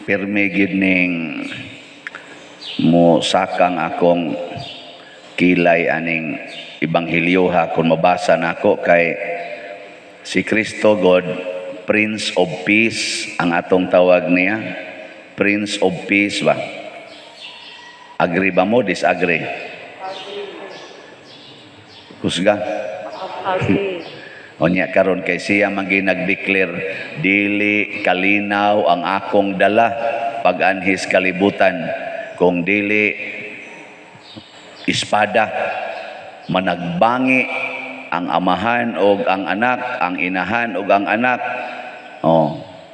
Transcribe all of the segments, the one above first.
pirmi gid ning mo sakang akong kilay aning ebanghelyo ha kung mabasa nako kay si Kristo God Prince of Peace ang atong tawag niya, Prince of Peace ba? Agree ba mo? Disagree? Husga? Onya karon kay siya man nag-declare dili kalinaw ang akong dala pag-anhis kalibutan kung dili espada managbangi ang amahan og ang anak, ang inahan og ang anak.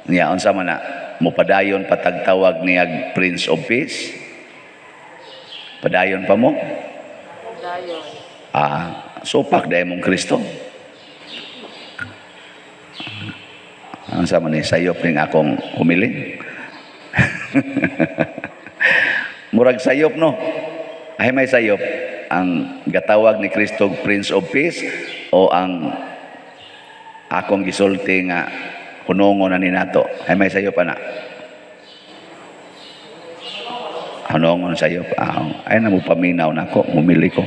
Niya unsa man na mopadayon patagtawag niya Prince of Peace? Padayon pa mo? Padayon. Supak dahil mong Kristo. Ang sama ni sayop ning akong humiling. Murag sayop no. Ay may sayop ang gatawag ni Kristo Prince of Peace o ang akong gisulti nga hunongon na ni nato. Ay may sayop ana. Hunongon sayop. Ay na mo paminaw nako, mumili ko.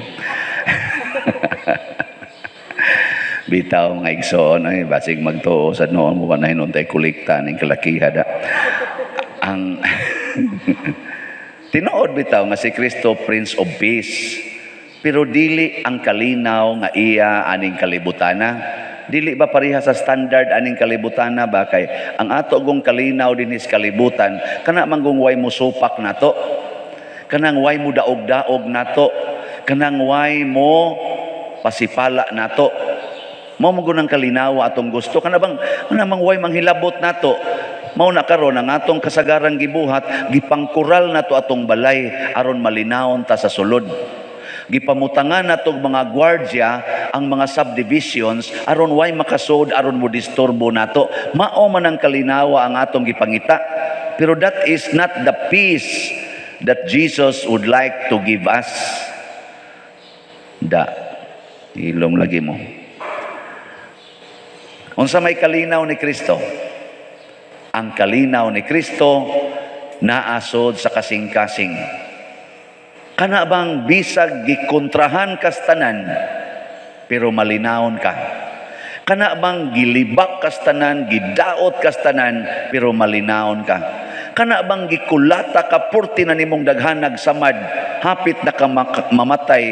Bitaw mga igsoon ay basig magtuo sa noon mo na hinuntay kulikta ning kalakihada. Ang tinuod bitaw nga si Kristo Prince of Peace. Pero dili ang kalinaw nga iya aning kalibutana. Dili ba pareha sa standard aning kalibutana ba kay ang ato gong kalinaw dinis kalibutan kana manggong way mo supak nato. Kanang way mo daog-daog nato. Kanang way mo pasipala nato. Mao mo gunang kalinaw atong gusto kana bang way manghilabot nato. Mao na karon ang atong kasagarang gibuhat gipangkural nato atong balay aron malinawon ta sa sulod. Gipamutangan natong mga gwardiya ang mga subdivisions aron way makasod aron mo disturbo nato. Mao man ang kalinawa ang atong gipangita. Pero that is not the peace that Jesus would like to give us. Ilom lagi mo. Unsa may kalinaw ni Kristo? Ang kalinaw ni Kristo naasod sa kasing-kasing. Kana bang bisag gikontrahan kas tanan pero malinawon ka? Kana bang gilibak kas tanan, gidaot kas tanan pero malinawon ka? Kana bang gikulata ka purti na nimong daghanag samad, hapit na ka mamatay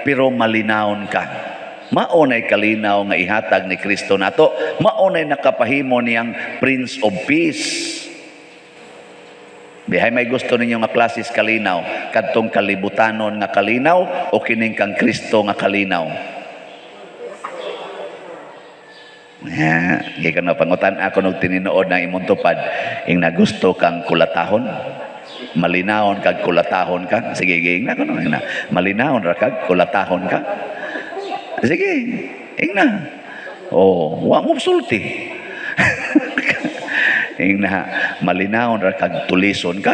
pero malinawon ka? Maunay kalinaw nga ihatag ni Kristo nato. Maunay nakapahimo niyang Prince of Peace. Bihay may gusto ninyo nga klases kalinaw, kadtong kalibutanon nga kalinaw o kining kang Kristo nga kalinaw. Gika na pangutan ako nung tininood na imong tupad, ing nagusto kang kulatahon. Malinawon kag kulatahon ka. Sige, ging na ko na. Malinawon ra kag kulatahon ka. Sige, ingna. Wa mo sulti. Ingna, malinawon ra kag tulison ka.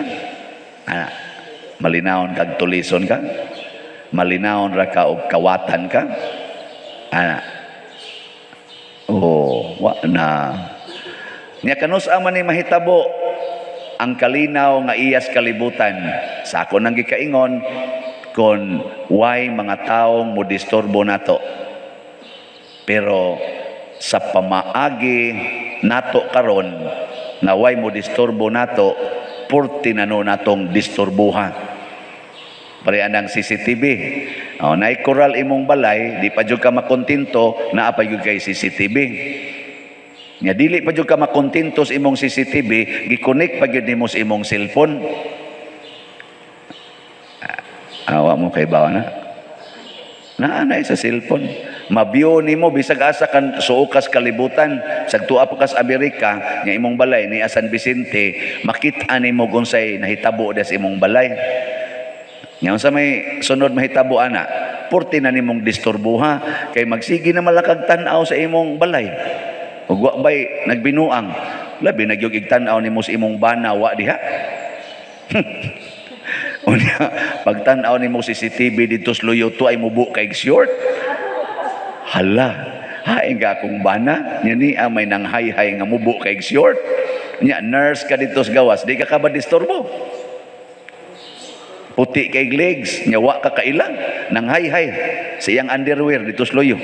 Malinawon kag tulison ka. Malinawon ra ka og kawatan ka. Wa na. Nya kanus man ni mahitabo ang kalinaw nga iyas kalibutan. Sa ako nang gikaingon kon why mga taong mo disturbo nato. Pero sa pamaagi nato karon na why mo disturbo nato, purti na no natong disturbuha. Pare anang CCTV. Naikural imong balay, di pa jud ka makontento, naa pa jud kay CCTV. Nya dili pa jud ka makontento sa imong CCTV, gi-connect pa jud nimo sa imong cellphone. Awa mo kay bawa na. Naanay sa cellphone. Mabiyo nimo bisag asa kan suukas kalibutan. Sag tuwa pa kas Amerika, nga imong balay ni San Vicente, makita nimo gunsay nahitabo sa imong balay. Nya unsa may sunod mahitabo ana? Purti na nimong disturbuha kay magsigi na malakag tan-aw sa imong balay. Ug wa bay nagbinuang. Labi nagyog igtan-aw nimo sa imong bana wa diha. Unya pagtan-aw nimo CCTV dito sa Loyoto ay mubo kay short. Hala, haing ka akong bana, niya may nang hay-hay nga mubo kay short. Nya nurse ka dito sa gawas, di ka ba disturbo? Puti kay legs, nya wa ka kailang nang hay-hay sa iyang underwear dito sa loyo.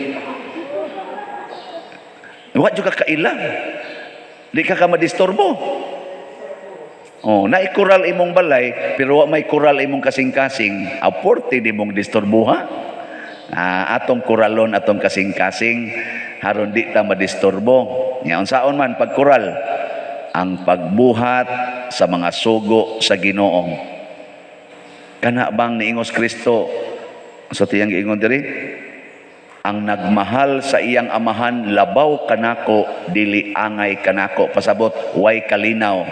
Wa juga kailang. Di ka madisturbo. Oh, naikural imong balay pero wa may kural imong kasing-kasing. Aporte di mong disturbuha. Atong kuralon atong kasing-kasing haron di ta madisturbo. Nya unsaon man pagkural? Ang pagbuhat sa mga sugo sa Ginoo. Kana bang niingos Kristo sa tiyang giingon diri? Ang nagmahal sa iyang amahan labaw kanako dili angay kanako, pasabot way kalinaw.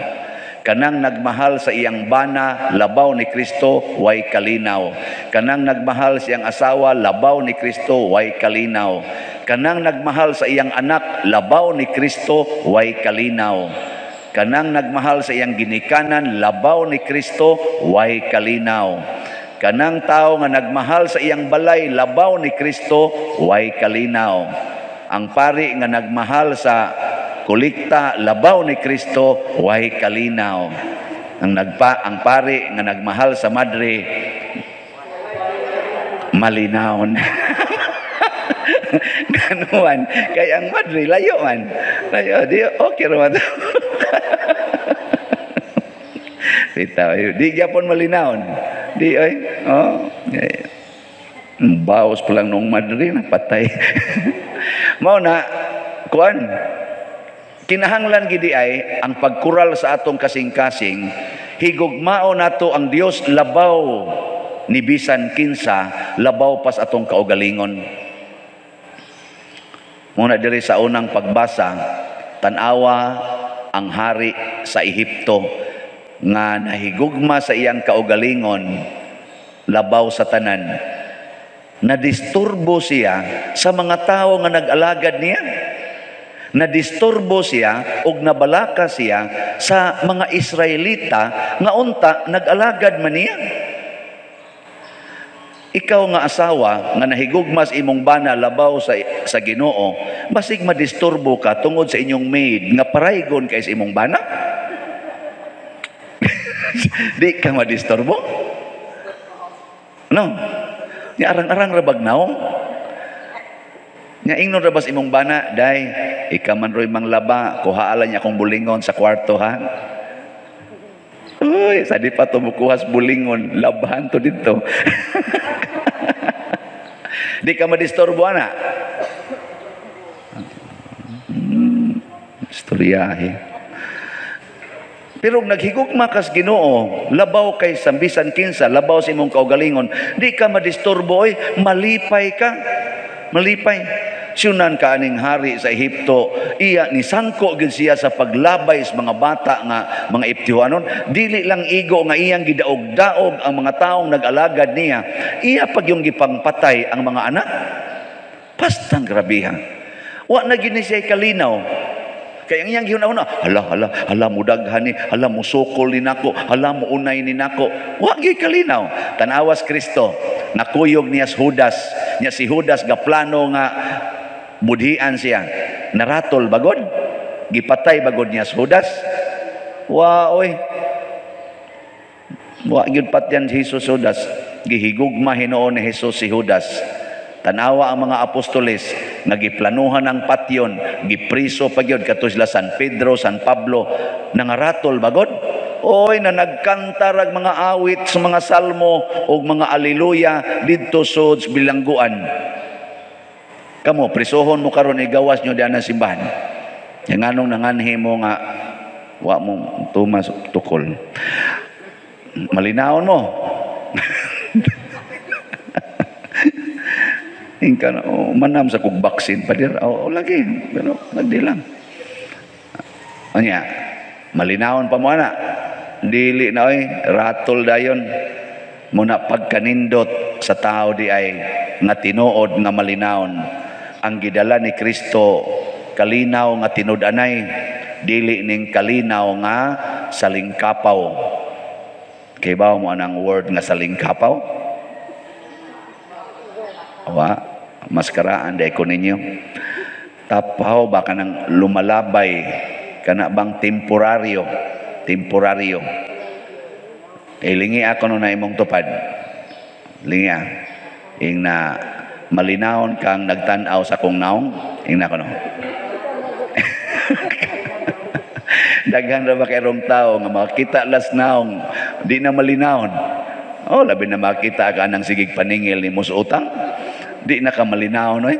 Kanang nagmahal sa iyang bana labaw ni Kristo way kalinaw. Kanang nagmahal sa iyang asawa labaw ni Kristo way kalinaw. Kanang nagmahal sa iyang anak labaw ni Kristo way kalinaw. Kanang nagmahal sa iyang ginikanan labaw ni Kristo way kalinaw. Kanang tao nga nagmahal sa iyang balay labaw ni Kristo way kalinaw. Ang pari nga nagmahal sa kolekta labaw ni Kristo way kalinaw. Ang pari nga nagmahal sa madre malinaw. Ganuan kay ang madre layo man. Layo di okay ra man. Bitaw, di gyapon malinaw. Di ay. Oh. Bawas pa lang nung madre na patay. Mao na kuan. Kinahanglan gidi ay ang pagkural sa atong kasing-kasing, higugmao nato ang Dios labaw ni bisan kinsa, labaw pas atong kaugalingon. Muna diri sa unang pagbasa, tanawa ang hari sa Ehipto nga nahigugma sa iyang kaugalingon labaw sa tanan. Nadisturbo siya sa mga tao nga nag-alagad niya. Nadisturbo siya og nabalaka siya sa mga Israelita nga unta nag-alagad man niya. Ikaw nga asawa nga nahigugmas imong bana labaw sa Ginoo, basig madisturbo ka tungod sa inyong maid nga paraygon kay sa imong bana. Di ka madisturbo? No. Ni arang-arang rabag naong. Nya ingnon ra bas imong bana, day, ika man roy manglaba, kuhaalan niya akong bulingon sa kwarto ha. Uy, sa di pa tumukuhas bulingon, labahan to dito. Di ka madisturbo ana. Istoryahe. Pero naghigugma kas Ginoo, labaw kay sambisan kinsa, labaw sa imong kaugalingon, di ka madisturbo oy, malipay ka. Malipay. Siyunan ka aning hari sa Ehipto, iya ni sangko gid siya sa paglabay sa mga bata nga mga Eptihanon. Dili lang igo nga iyang gidaog-daog ang mga taong nag-alagad niya, iya pag yung gipangpatay ang mga anak. Pastang grabiha. Wa na gini siya kalinaw. Kaya ang iyang gihuna-una, hala mo daghan ni, hala mo sukol ni nako, hala mo unay ni nako. Wa gyud kalinaw. Tanawas Kristo, nakuyog niya si Judas. Niya si Judas gaplano nga budhian siya. Naratol bagod. Gipatay bagod niya si Judas. Wa oy. Wa gyud patyan si Jesus Judas. Gihigugma hinuon ni Jesus si Judas. Tanawa ang mga apostoles nga giplanuhan ang patyon, gipriso pa gyud kato sila San Pedro, San Pablo, nangaratol bagod. Oy na nagkantar mga awit sa mga salmo o mga aleluya didto sa bilangguan. Kamo prisohon mo karon igawas nyo diyan sa simbahan. Yang anong nanganhi mo nga wa mo tumas tukol. Malinawon mo. Ingka na, manam sa kong baksin pa dir. Lagi, pero nagdi lang. Anya, malinawon pa mo na. Dili na oy, ratol dayon. Muna pagkanindot sa tao di ay nga tinuod nga malinawon. Ang gidala ni Kristo, kalinaw nga tinud-anay. Dili ning kalinaw nga salingkapaw. Kay ba mo anang word nga salingkapaw? Awa. Maskaraan day ko ninyo. Tapaw baka nang lumalabay kana bang temporaryo. Ilingi ako no na imong tupad. Lingi ing na malinawon kang nagtan-aw sa kong naong, ing na ko no. Daghan ra ba kay rong tao nga makita las naong di na malinawon. Oh, labi na makita ka nang sigig paningil ni mo sa utang. Di na ka malinawon oy.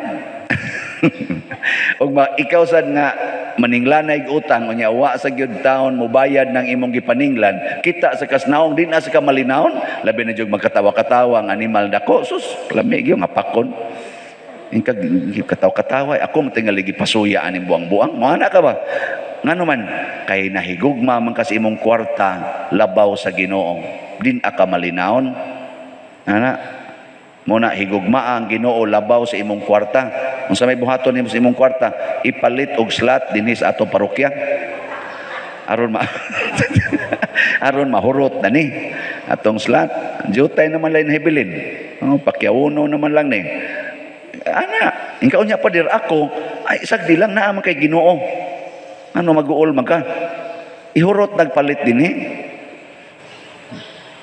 Og ikaw sad nga maninglanay utang unya wa sa gyud taon mo bayad ng imong gipaninglan kita sa kasnaong di na sa kamalinawon labi na jud magkatawa-katawa ang animal dako sus lami gyud nga pakon ingkag katawa-katawa ako mo tingali gipasuya aning buang-buang mo ana ka ba ngano man kay nahigugma man kasi imong kwarta labaw sa Ginoo din aka malinawon ana mo na higugma ang Ginoo labaw sa imong kwarta unsa may buhaton nimo sa imong kwarta ipalit og slot dinhi sa atong parokya aron mahurot na ni atong slot jutay naman lain hibilin pakyawuno naman lang ni ana ingkaw nya padir ako ay sagdi lang naa man kay Ginoo ano mag-uol man ka ihurot nagpalit dinhi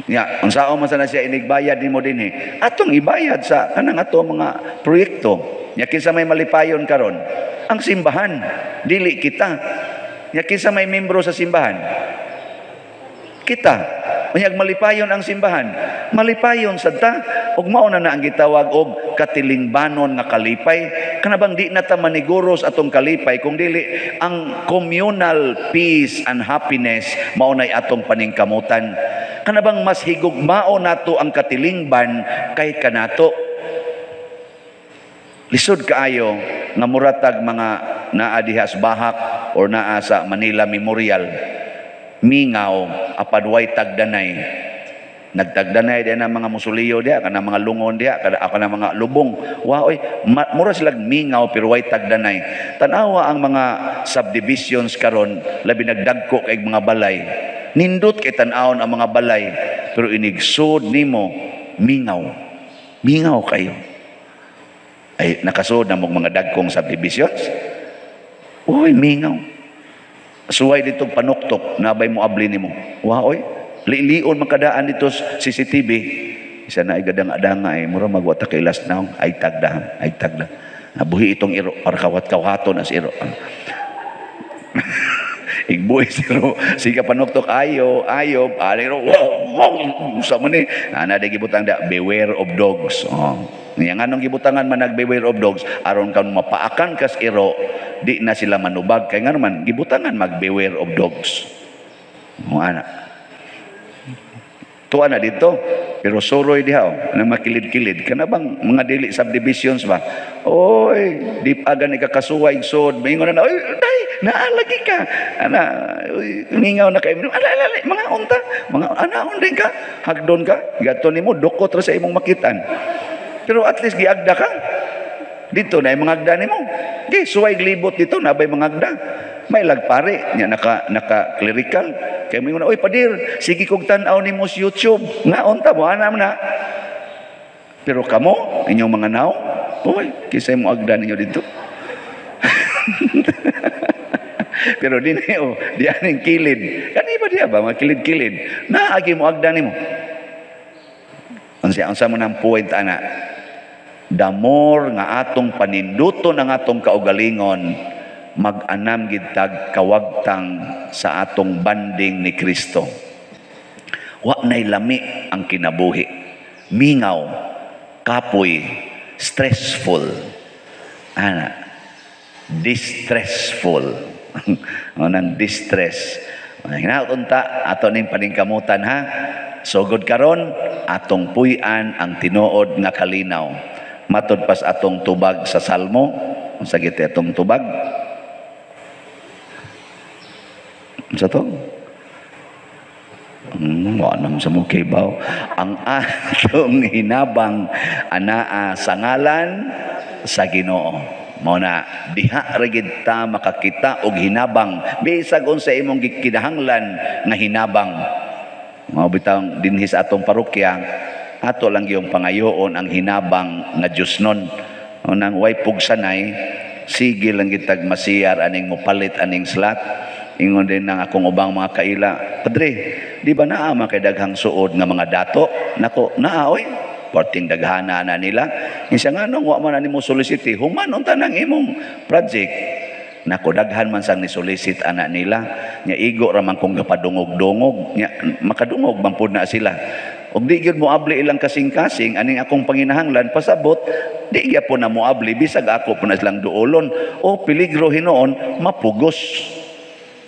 ya, unsao man sana siya inigbayad nimo dinhi. Atong ibayad sa kanang ato mga proyekto. Ya kinsa may malipayon karon, ang simbahan, dili kita. Ya kinsa may membro sa simbahan, kita. Unyag malipayon ang simbahan, malipayon sad ta. Ug mao na ang gitawag og katilingbanon nga kalipay. Kanabang di na ta maniguros atong kalipay kung dili ang communal peace and happiness mao nay atong paningkamutan. Kanabang mas higugmao nato ang katilingban kay kanato. Lisod kaayo nga muratag mga naa diha sa Bahak or naa sa Manila Memorial. Mingaw apadway tagdanay. Nagtagdanay din ang mga musuliyo diha kana mga lungon diha kana mga lubong. Wa oy mura sila mingaw pero way tagdanay. Tan-awa ang mga subdivisions karon labi nagdagko kay mga balay. Nindot kay tan-awon ang mga balay pero inigsud nimo mingaw kayo ay nakasud na mong mga dagkong subdivisions uy mingaw suway dito panuktok nabay mo abli nimo wa oy lion makadaan dito CCTV isa na igadang-adanga ay mura magwata kay last now ay tagda nabuhi itong iro para kawat-kawaton as iro igbuhi siro siga panuktok ayo aliro sa man ni ana de gibutang da beware of dogs yang anong gibutangan man nag beware of dogs aron kan mapaakan kas iro di na sila manubag kay ngano man gibutangan mag beware of dogs mo ana tuwa na dito pero suroy diha na makilid-kilid kana bang mga dili subdivisions ba oy di agan ikakasuwa igsod mingon na oy day naalagi ka ana mingaw na kay ala mga unta mga anaon din ka hagdon ka gato nimo dukot ra sa imong makitan pero at least giagda ka dito na yung mga agda nimo di suway glibot dito nabay mga agda may lagpare nya naka clerical kay mingon oy padir sige kog tan-aw nimo sa YouTube nga unta mo ana na pero kamo inyong mga naw oy kisay mo agda ninyo dito pero di aning kilid kani ba diya ba mga kilid-kilid naagi mo agda nimo unsa man ang point ana the more nga atong paninduton ang atong kaugalingon mag-anam gid tag kawagtang sa atong banding ni Kristo wa nay lami ang kinabuhi mingaw kapoy stressful ana distressful nang distress hinaunta ato ning paningkamutan ha sugod karon atong puy-an ang tinuod nga kalinaw matud pas atong tubag sa salmo unsa gid atong tubag unsa to nang sa mukibaw ang atong hinabang anaa sa ngalan sa Ginoo mao na diha ra gid ta makakita og hinabang bisag unsa imong kinahanglan nga hinabang mao bitaw dinhi sa atong parokya ato lang gyung pangayoon ang hinabang nga Diosnon nang way pugsanay sige lang gitag masiyar aning mopalit aning slot ingon din ng akong ubang mga kaila, Padre, di ba naa kay daghang suod nga mga dato? Nako, naa oy. Porting daghana na nila. Isa nga nung wa man na nimo solicite, human unta nang imong project. Nako, daghan man sang ni solicit ana nila. Nya igo ra man kung gapadungog-dungog, nya makadungog man pud na sila. Og di gyud moabli ilang kasing-kasing aning akong panginahanglan pasabot, di gyud po na moabli bisag ako po na silang duolon o peligro hinoon mapugos.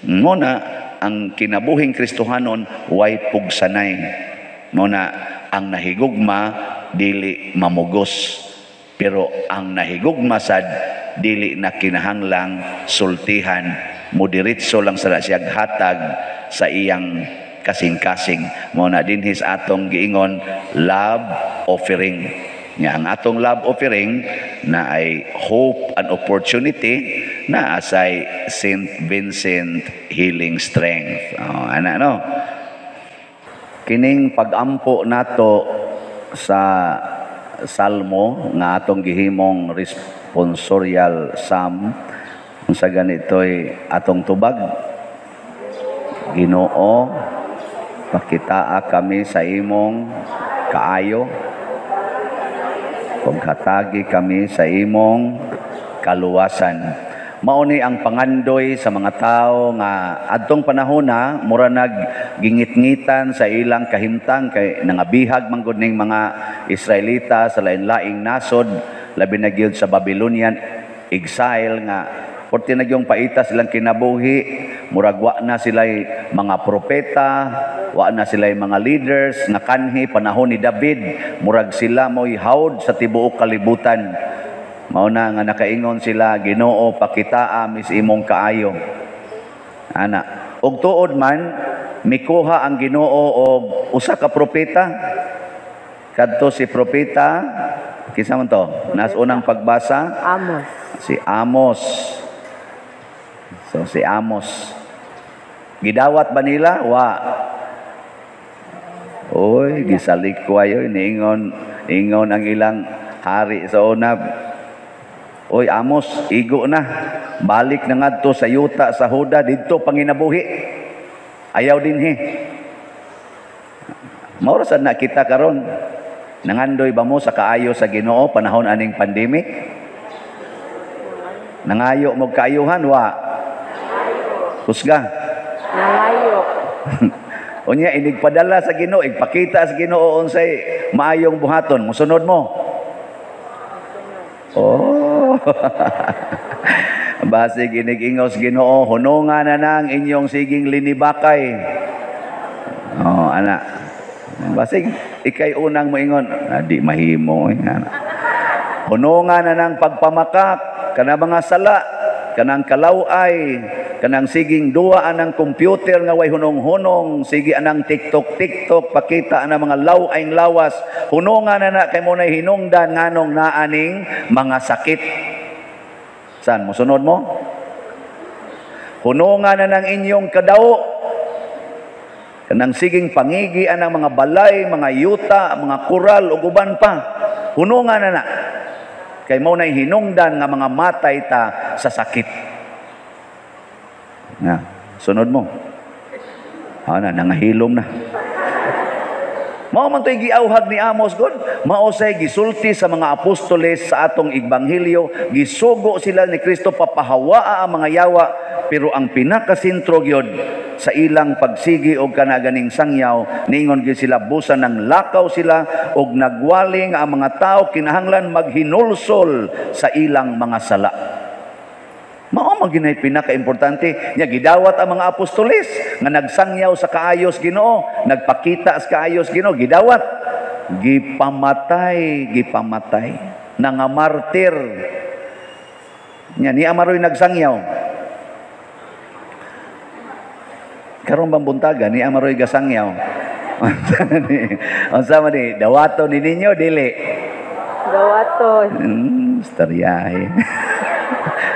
Mo na ang kinabuhing Kristohanon way pugsanay. Mo na ang nahigugma dili mamugos, pero ang nahigugma sad dili na kinahanglang sultihan, moderitso lang sa siyang hatag sa iyang kasing-kasing. Mo na dinhis atong giingon love offering. Nga ang atong love offering na ay hope and opportunity na asay St. Vincent Healing Strength. Ana no. Kining pag-ampo nato sa salmo nga atong gihimong responsorial psalm sa ganito'y atong tubag. Ginoo, pakitaa kami sa imong kaayo, paghatagi kami sa imong kaluwasan. Mauni ang pangandoy sa mga tao nga adtong panahon na mura nag-gingit-ngitan sa ilang kahimtang kay nangabihag man gud ning mga Israelita sa lain-laing nasod, labi na gyud sa Babylonian exile nga porti na gyung paita silang kinabuhi, murag wa na sila'y mga propeta, wa na sila'y mga leaders nga kanhi panahon ni David, murag sila mo'y hawd sa tibuok kalibutan. Mauna nga nakaingon sila, Ginoo pakitaa mis imong kaayo. Ana, og tuod man mikuha ang Ginoo og usa ka propeta. Kadto si propeta, kinsa man to? Nas unang pagbasa? Amos. Si Amos. So si Amos. Gidawat ba nila? Wa. Oy, gisalikwayo ingon ang ilang hari sa una. Oy Amos, igo na. Balik na ngadto sa yuta sa Huda didto panginabuhi. Ayaw dinhi. Mao sad na kita karon. Nangandoy ba mo sa kaayo sa Ginoo panahon aning pandemic? Nangayo mo kaayuhan wa? Husga. Nangayo. Unya inigpadala sa Ginoo, igpakita sa Ginoo unsay maayong buhaton, mosunod mo. Oh. Basig inigingos Ginoo, hunungan na nang inyong siging linibakay. Oh, ana. Basig ikay unang moingon, di mahimo. Hunungan na nang pagpamakak kana mga sala, kanang kalaway, kanang siging duwa anang computer nga way hunong-hunong, sige anang TikTok, pakita anang mga lawayng lawas, hunungan na kay mo na hinungdan nganong naaning mga sakit. Saan mo sunod mo? Hunungan na ng inyong kadaot, kanang siging pangigi anang mga balay, mga yuta, mga kural ug uban pa. Hunungan na kay mo na hinungdan nga mga matay ta sa sakit. Na, sunod mo. Nangahilom na. Mao man to'y giawhag ni Amos God, mao say gisulti sa mga apostoles sa atong ebanghelyo, gisugo sila ni Kristo papahawaa ang mga yawa, pero ang pinakasentro gyud sa ilang pagsigi og kanaganing sangyaw, niingon gyud sila busa ng lakaw sila og nagwali nga ang mga tao kinahanglan maghinulsol sa ilang mga sala. Mao man ginay pinaka-importante nya gidawat ang mga apostoles nga nagsangyaw sa kaayos Ginoo, nagpakita sa kaayos Ginoo, gidawat, gipamatay nga martir. Nya ni amaroy nagsangyaw. Karon bang buntaga ni amaroy gasangyaw. Unsa man ni dawaton ni ninyo dili? Dawaton. Istoryahe.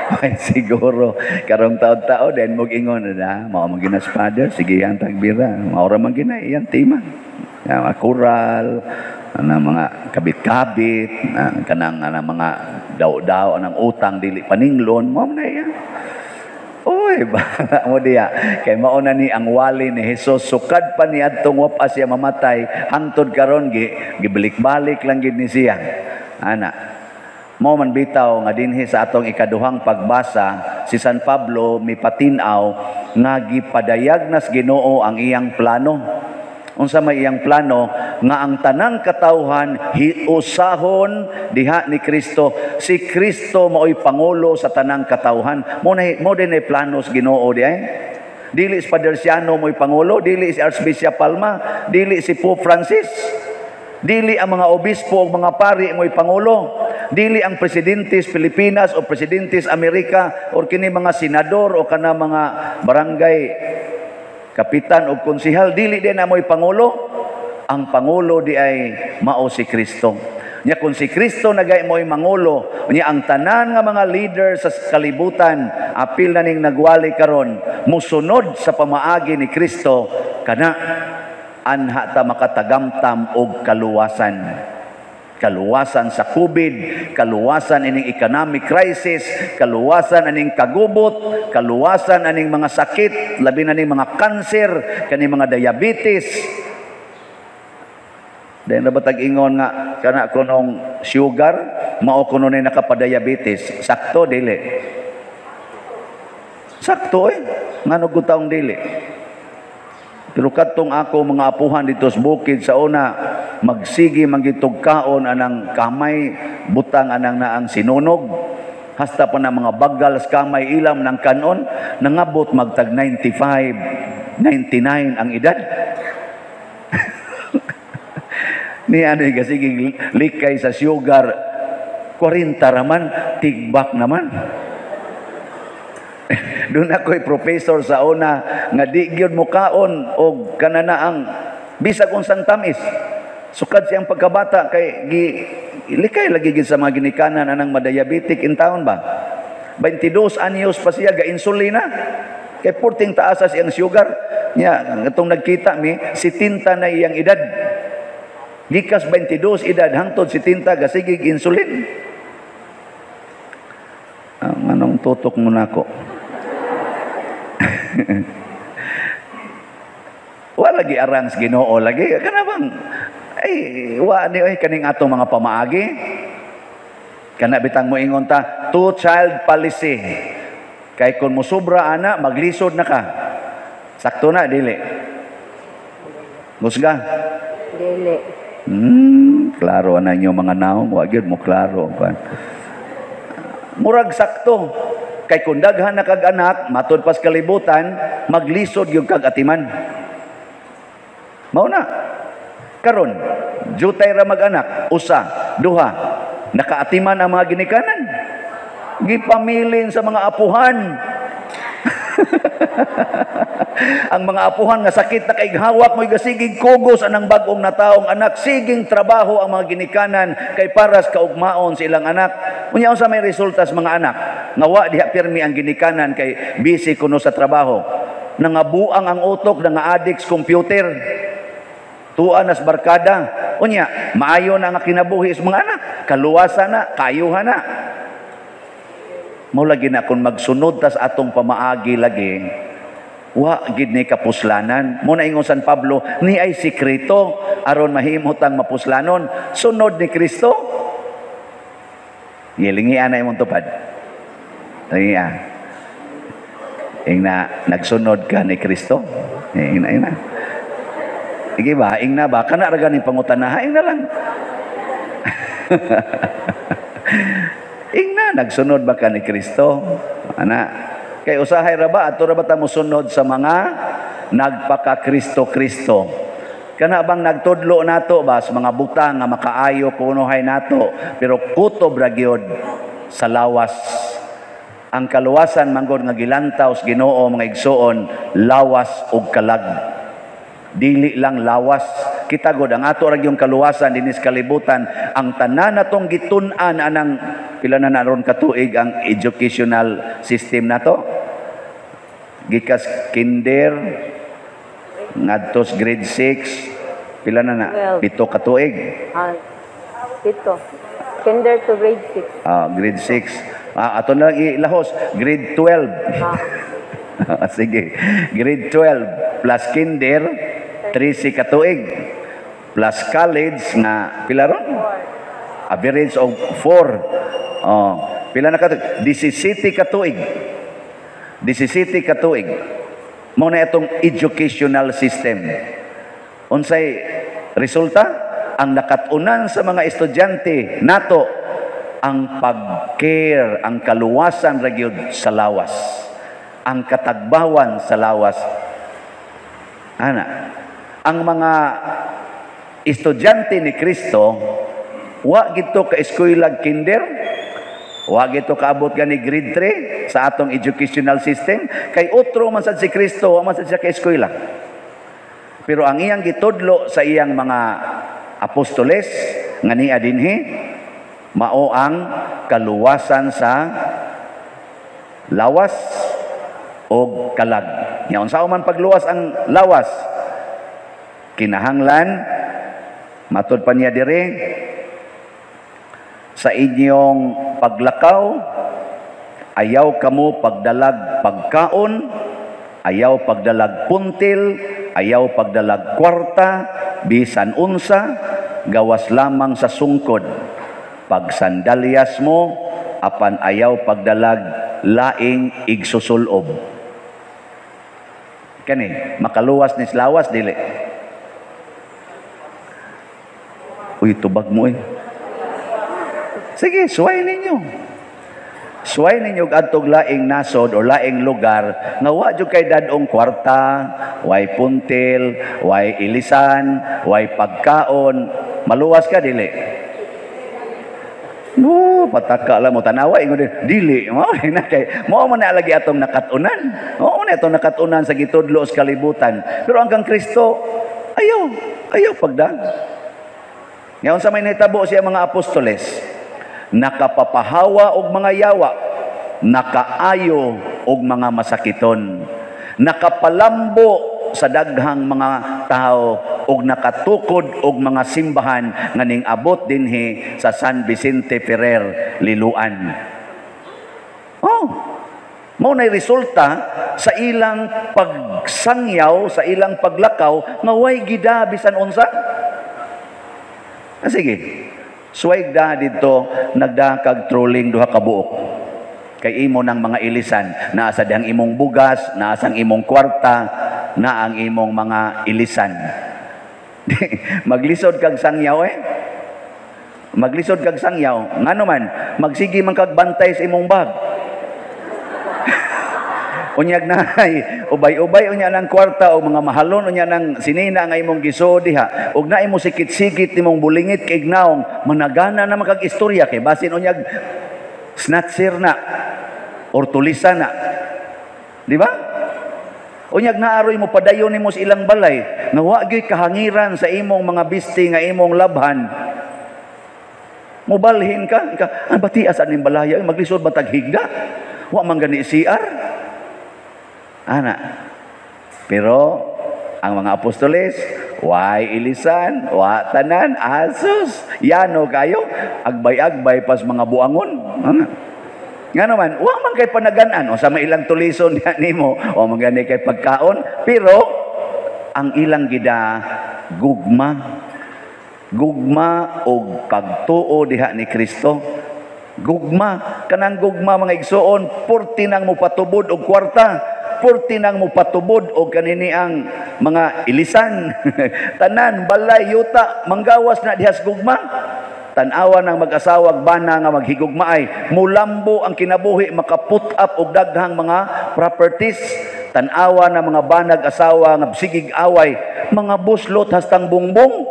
Ay siguro karong taon-taon din mo gingon na mao man ginas father sige ang tagbira mao ra man ginay yan tima mga kural ana mga kabit-kabit kanang ana mga daw-daw anang utang dili paninglon mao na yan. Oy Ay, bala mo diya. Kay mauna ni ang wali ni Jesus. Sukad pa ni adtong wapas siya mamatay. Hangtod karon gibalik-balik lang gid ni siya. Ana. Mo man bitaw nga dinhi sa atong ikaduhang pagbasa, si San Pablo mipatinaw nga gipadayag nas Ginoo ang iyang plano. Unsa may iyang plano nga ang tanang katawhan hiusahon diha ni Kristo. Si Kristo mao'y pangulo sa tanang katawhan. Mo din ay plano sa Ginoo di ay. Dili si Padre Siano mo'y pangulo, dili si Archbishop Palma, dili si Pope Francis, dili ang mga obispo o mga pari mo'y pangulo, dili ang presidentes Pilipinas o presidentes Amerika o kini mga senador o kana mga barangay kapitan o konsihal, dili din na mo'y pangulo. Ang pangulo di ay mao si Kristo. Nya kung si Kristo nagay mo'y mangulo, nya ang tanan nga mga leader sa kalibutan, apil na ning nagwali karon, musunod sa pamaagi ni Kristo, kana anha ta makatagamtam og kaluwasan. Kaluwasan sa COVID, kaluwasan ining economic crisis, kaluwasan aning kagubot, kaluwasan aning mga sakit, labi na ning mga cancer, kani mga diabetes. Dahil nabatag ingon nga, kana kunong sugar, mao kuno na nakapadiabetes. Sakto, dili. Sakto ngano gud taong dili. Pero katong ako mga apuhan dito sa bukid sa una, magsigi manggitog kaon anang kamay, butang anang naang sinunog, hasta pa na mga bagal sa kamay ilam ng kanon, nangabot magtag 95, 99 ang edad. Ni ano sige likay sa sugar, 40 raman, tigbak naman. Doon ako'y professor sa una nga di gyud mo kaon og kanana ang bisag unsang tamis. Sukad siyang pagkabata kay likay lagi gid sa mga ginikanan anang madiabetic in town ba. 22 anyos pa siya ga insulina. Kay purting taas siyang sugar. Nya atong nagkita mi 70 na iyang edad. Gikas 22 edad hangtod 70 ga sigig insulin. Anong tutok mo nako? Wa lagi arang sa Ginoo lagi kana bang ay wa ni kaning atong mga pamaagi kana bitang mo ingon ta two child policy kay kun mo sobra ana maglisod na ka sakto na dili musga Dili. Klaro na inyo mga naong wa gyud mo klaro murag sakto kay kung daghan na kag anak, matod pas kalibutan, maglisod yung kag atiman. Mao na. Karon, jutay ra mag-anak, usa, duha, nakaatiman ang mga ginikanan. Gipamilin sa mga apuhan. Ang mga apuhan nga sakit na kay hawak mo'y gasigig kugos anang bagong nataong anak, siging trabaho ang mga ginikanan kay paras kaugmaon sa ilang anak. Unya unsa may resulta sa mga anak? Nga wa diha pirmi ang ginikanan kay busy kuno sa trabaho. Nangabuang ang utok, nanga-addict sa computer. Tuan nas barkada. Unya, maayo na nga kinabuhi sa mga anak. Kaluwasan na, kayuhan na. Mao lagi na kung magsunod tas atong pamaagi lagi, wa gid ni kapuslanan. Mo na ingon San Pablo, ni ay sikreto aron mahimot ang mapuslanon. Sunod ni Kristo. Gilingian na imong tupad. Lingian. Ingna nagsunod ka ni Kristo. Ingna. Sige ba? Ingna ba? Kana ra gani pangutana, ingna lang. Ingna, nagsunod ba ka ni Kristo? Ana, kay usahay ra ba? Ato ra ba ta mosunod sa mga nagpaka-Kristo-Kristo? Kana bang nagtudlo nato ba sa mga butang nga makaayo kunohay nato, pero kutob ra gyud sa lawas. Ang kaluwasan manggod nga gilantaw sa Ginoo mga igsoon, lawas ug kalag. Dili lang lawas. Kita gud ang ato ra yung kaluwasan dinis kalibutan, ang tanan natong gitun-an anang pila na naron katuig ang educational system nato. Gikas kinder ngadtos grade 6 pila na 7 katuig. Ito. Kinder to grade 6. Grade 6. Ato na lang ilahos grade 12. Sige. Grade 12 plus kinder 13 ka tuig plus college nga pila ron? Average of 4. Oh, pila na ka tuig? 17 ka tuig. 17 ka tuig. Mao na itong educational system. Unsay resulta? Ang nakatunan sa mga estudyante nato ang pag-care, ang kaluwasan ra gyud sa lawas, ang katagbawan sa lawas. Ana, ang mga estudyante ni Kristo wa gito ka eskwela kinder, wa gito kaabot gani grade 3 sa atong educational system, kay otro man sad si Kristo, wa man sad siya ka eskwela. Pero ang iyang gitudlo sa iyang mga apostoles nga niya dinhi mao ang kaluwasan sa lawas o kalag. Nya unsa man pagluwas ang lawas? Kinahanglan matud pa niya dire sa inyong paglakaw ayaw kamo pagdalag pagkaon, ayaw pagdalag puntil, ayaw pagdalag kwarta, bisan unsa, gawas lamang sa sungkod. Pag sandalyas mo, apan ayaw pagdalag laing igsusulob. Kani, makaluwas ni lawas, dili. Uy, tubag mo eh. Sige, suway ninyo. Suway ninyo adtog laing nasod o laing lugar nga wa jud kay dadong kwarta, way puntil, way ilisan, way pagkaon, maluwas ka dili. No, pataka lang mo tanawa ingon dili. Mao na kay mao man na lagi atong nakatunan. Mao na atong nakatunan sa gitudlo sa kalibutan. Pero hanggang Kristo ayaw pagdag. Ngayon sa may nahitabo siya mga apostoles, nakapapahawa og mga yawa, nakaayo og mga masakiton, nakapalambo sa daghang mga tao og nakatukod og mga simbahan nga ning abot dinhi sa San Vicente Ferrer, Liloan. Mao nay resulta sa ilang pagsangyaw, sa ilang paglakaw nga way gida bisan unsa. Sige. Suway da dito nagdakag trolling duha ka buok. Kay imo ng mga ilisan, naa sa dihang imong bugas, naa sang imong kwarta, na ang imong mga ilisan. Maglisod kag sangyaw Maglisod kag sangyaw. Ngano man, magsigi man kag bantay sa imong bag. Unyag naay, ubay-ubay unya ng kwarta o mga mahalon unya ng sinina nga imong giso diha. Ug na imo sikit-sikit imong bulingit kay ignaong, managana na makag istorya kay basin unyag snatcher na or tulisan na. Di ba? Unyag naaroy mo padayon nimo sa ilang balay, nga wa gyud kahangiran sa imong mga bisti nga imong labhan. Mubalhin ka, bati asa ning balaya maglisod batag higda. Wa man gani CR. Ana. Pero ang mga apostoles, way ilisan, wa tanan, asus, yano kayo, agbay-agbay pas mga buangon. Ana. Nga naman, wa man kay panaganan o sa may ilang tulison nimo o magani kay pagkaon, pero ang ilang gida gugma og pagtuo diha ni Kristo. Gugma, kanang gugma mga igsoon, purti nang mo patubod og kwarta. Purti nang mo patubod o kanini ang mga ilisan. Tanan, balay, yuta, manggawas na dihas gugma. Tanawa ng mag-asawag bana nga maghigugmaay. Mulambo ang kinabuhi, makaput up og daghang mga properties. Tanawa ng mga banag asawa nga sigig away. Mga buslot, hastang bungbong.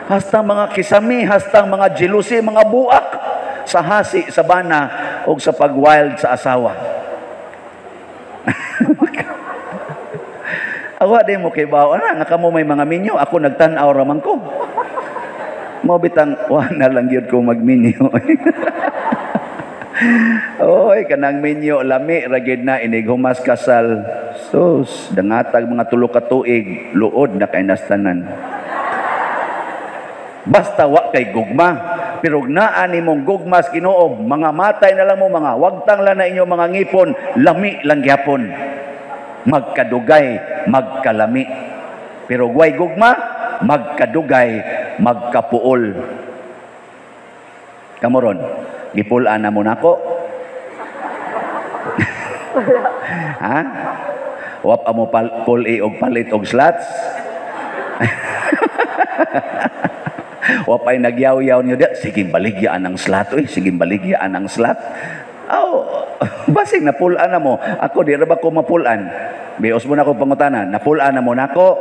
Hastang mga kisami, hastang mga jealousy, mga buak. Sa hasi, sa bana, o sa pag-wild sa asawa. Awa din mo kay bawa na nga kamo may mga minyo, ako nagtan-aw raman ko. Mo bitang wa na lang gyud ko magminyo. Oy, kanang minyo lami ra gyud na inig humas kasal. Sus, dangatag mga tulo ka tuig, luod na kay nastanan. Basta wa kay gugma. Pero naan imong gugmas Ginoo, mga matay na lang mo mga wagtang lang na inyo mga ngipon, lami lang gyapon. magkadugay, magkalami. Pero way gugma, magkadugay, magkapuol. Kamoron, gipulaan na mo nako. Ha? Wap amo pul-i og palit og slots. Wapay nagyaw-yaw niyo da, sige baligyaan ang slot, sige baligyaan ang slot. Basig napulaan na mo. Ako di ra ba ko mapulaan? Bios mo na ko pangutanan, napulaan na mo nako.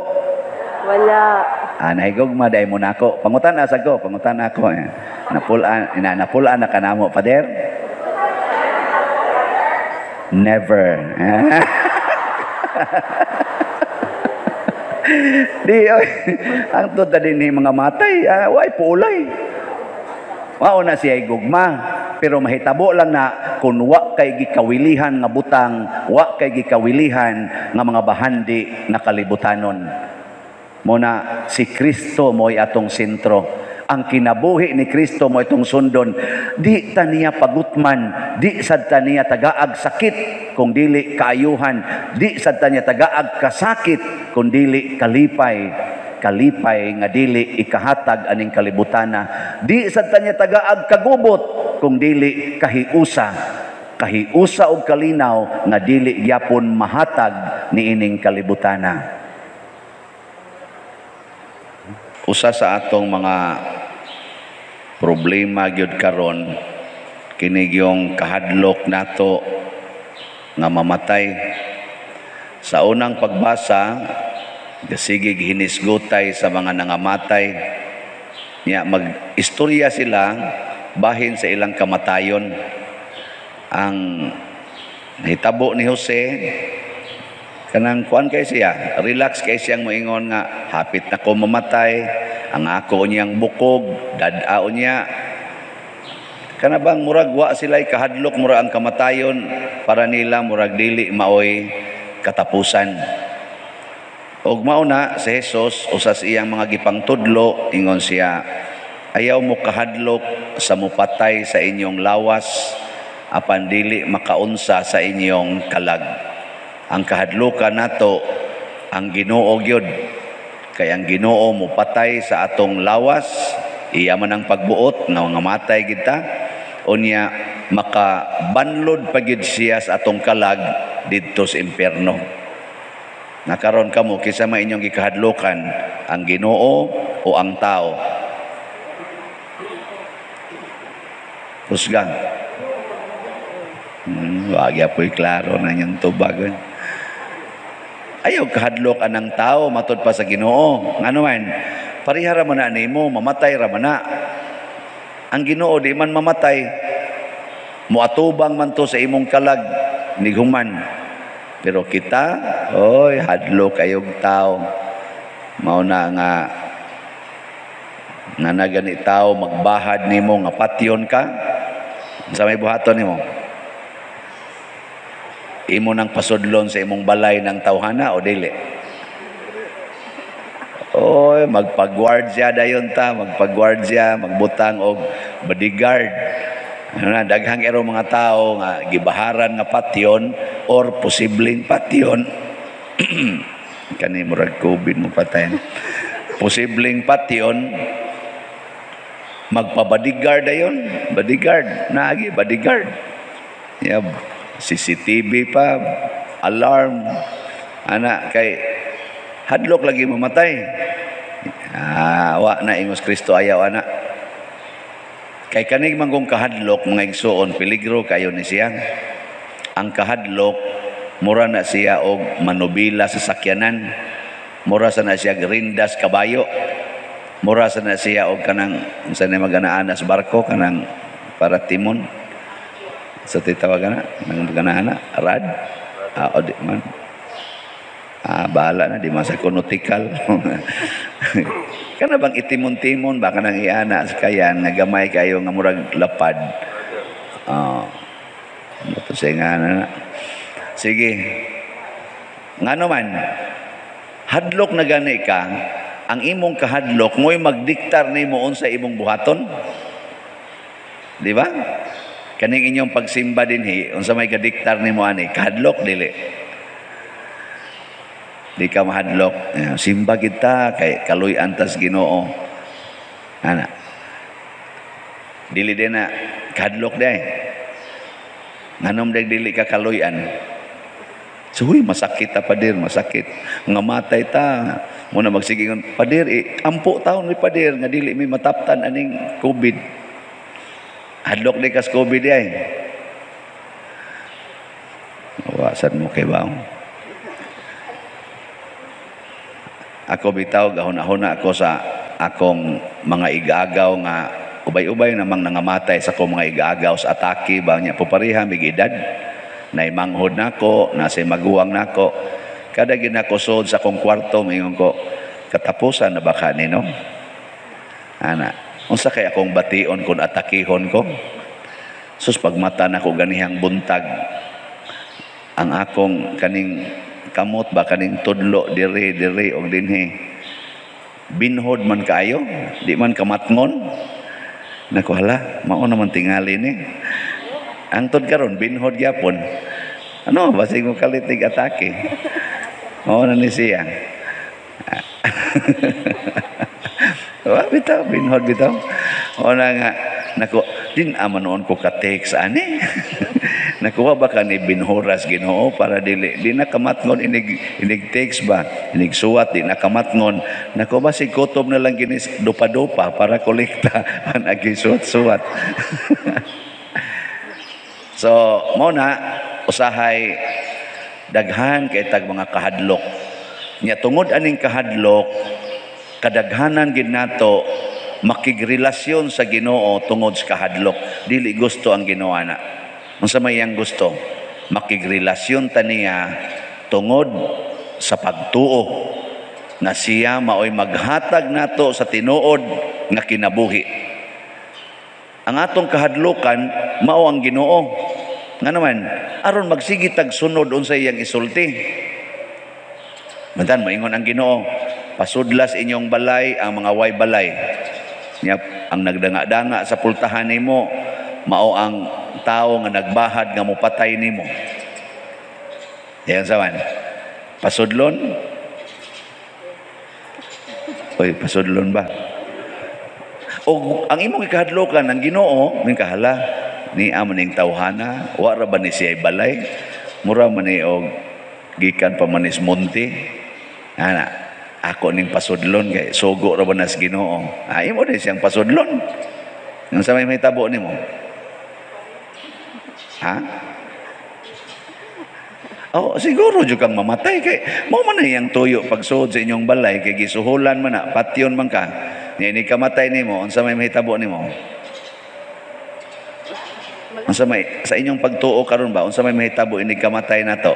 Wala. Nahigugma day mo nako. Pangutana sa ko, pangutana ako. Napulaan na kanamo, pader? Never. Di, ang tuta din ni mga matay, way pulay. Mao na siya gugma, pero mahitabo lang na kung wa kay gikawilihan nga butang, wa kay gikawilihan nga mga bahandi na kalibutanon. Muna si Kristo mo'y atong sentro. Ang kinabuhi ni Kristo mo itong sundon, di ta niya pagutman, di sad ta niya tagaag sakit kung dili kaayuhan, di sad ta niya tagaag kasakit kung dili kalipay nga dili ikahatag aning kalibutana, di sad ta niya tagaag kagubot kung dili kahiusa og kalinaw nga dili gyapon mahatag niining kalibutana. Usa sa atong mga problema gyud karon kini yung kahadlok nato nga mamatay. Sa unang pagbasa, sige hinisgutay sa mga nangamatay. Nya mag-istorya sila bahin sa ilang kamatayon. Ang hitabo ni Jose kanang kuan kay siya, relax kay siyang moingon nga hapit na ko mamatay, ang ako niyang bukog, dadao niya. Kana bang murag wa sila kahadlok murag ang kamatayon para nila murag dili maoy katapusan. Og mao na si Jesus usas iyang mga gipangtudlo ingon siya, ayaw mo kahadlok sa mupatay sa inyong lawas apan dili makaunsa sa inyong kalag. Ang kahadlukan nato ang Ginoo gyud, kay ang Ginoo mo patay sa atong lawas, iya man ang pagbuot nga matay kita, unya makabanlod pagid siya sa atong kalag didto sa impierno. Nakaron kamo kisa may inyong gikahadlukan, ang Ginoo o ang tao? Husga. Wag apoy klaro na yung tubagon. Ayaw kahadlok anang tao matud pa sa Ginoo. Ngano man, parihara man na nimo, mamatay ra man na. Ang Ginoo di man mamatay. Muatubang man to sa imong kalag ni human. Pero kita, oy, hadlok kayong tao. Mao na nga nagani tao magbahad nimo nga patyon ka. Sa may buhaton nimo. Imo nang pasudlon sa imong balay ng tawhana o dili? Oy, magpagwardya dayon ta, magpagwardya, magbutang og bodyguard. Daghang ero mga tao nga gibaharan nga patyon or posibleng patyon. Kani murag COVID mo patayan. Posibleng patyon, magpa-bodyguard dayon, bodyguard, naagi bodyguard. Yeah. CCTV pa, alarm, ana kay hadlok lagi mamatay. Wa na ingos Kristo ayaw ana. Kay kanig manggong kahadlok mga igsuon peligro kayo ni siya. Ang kahadlok mura na siya og manubila sa sakyanan. Mura sa na siya rindas kabayo. Mura sa na siya og kanang unsa na maganaan sa barko kanang para timon. Sa titawagan na, nang ganana, rad, o di man. Bahala na, di man sa konotikal. Kana bang itimon-timon, baka nang iana sa kayan, nagamay kayo nga murag lapad. Ito siya nga na. Sige. Nga naman, hadlok na gani ka, ang imong kahadlok, mo'y magdiktar ni mo sa imong buhaton. Di ba? Kaning inyong pagsimba din unsa may kadiktar nimo ani kahadlok dili. Di ka mahadlok. Simba kita kay kaluy antas Ginoo. Ana. Dili din na kahadlok day. Nganom day dili ka kaluyan. So, masakit ta padir, masakit. Nga matay ta. Muna magsigingon, padir, ampo taon ni padir, nga dili may mataptan aning COVID. Hadlok day kas COVID ay. Wasan mo kay baong. Ako bitaw, gahuna-huna ako sa akong mga igagaw nga ubay-ubay namang nangamatay sa akong mga igagaw sa atake ba niya po pareha may edad. Naimanghod nako, nasa maguwang nako. Kada ginakusod sa akong kwarto, mayon ko, katapusan na ba kanino? Ana, unsa kay akong bation kung atakihon ko? Sus pagmata nako ganihang buntag, ang akong kaning kamot ba kaning tudlo diri og dinhi. Binhod man kaayo, di man kamatngon. Nako hala, mao naman tingali ni. Angtod karon binhod gyapon. Ano, basig mo kalitig atake. Oo na ni siya. Bitaw, binhod bitaw. Oo na nga, nako, din amanoon ko ka-text ani. Nakuha ba ka ni binhoras Ginoo para di na kamatngon inig text ba, inig suwat di na kamatngon. Nakuha ba si kutob na lang ginis dupa-dupa para kolekta man agi suwat-suwat. So, mo na usahay daghan kay tag mga kahadlok. Nya tungod aning kahadlok, kadaghanan gid nato makigrelasyon sa Ginoo tungod sa kahadlok. Dili gusto ang Ginoo na. Unsa may yang gusto? Makigrelasyon ta niya tungod sa pagtuo na siya maoy maghatag nato sa tinuod nga kinabuhi. Ang atong kahadlokan mao ang Ginoo. Nga naman, aron magsigi tag sunod unsay iyang isulti. Mantan maingon ang Ginoo, pasudlas inyong balay ang mga way balay. Nya ang nagdanga-danga sa pultahan nimo mao ang tao nga nagbahad nga mopatay nimo. Yan saman. Pasudlon? Oy, pasudlon ba? O ang imong ikahadlokan ng Ginoo, min kahala ni amaning tawhana, wara ba ni siya balay? Mura man ni og gikan pa manis munti. Ana, ako ning pasudlon kay sugo ra ba nas Ginoo. Ay mo din siyang pasudlon. Ang sa may tabo nimo. Ha? Oh, siguro jud kang mamatay kay mo man iyang tuyo pagsuod sa inyong balay kay gisuhulan man na patyon man ka. Ni kamatay nimo unsa may mahitabo nimo? Unsa may sa inyong pagtuo karon ba unsa may mahitabo ini kamatay nato?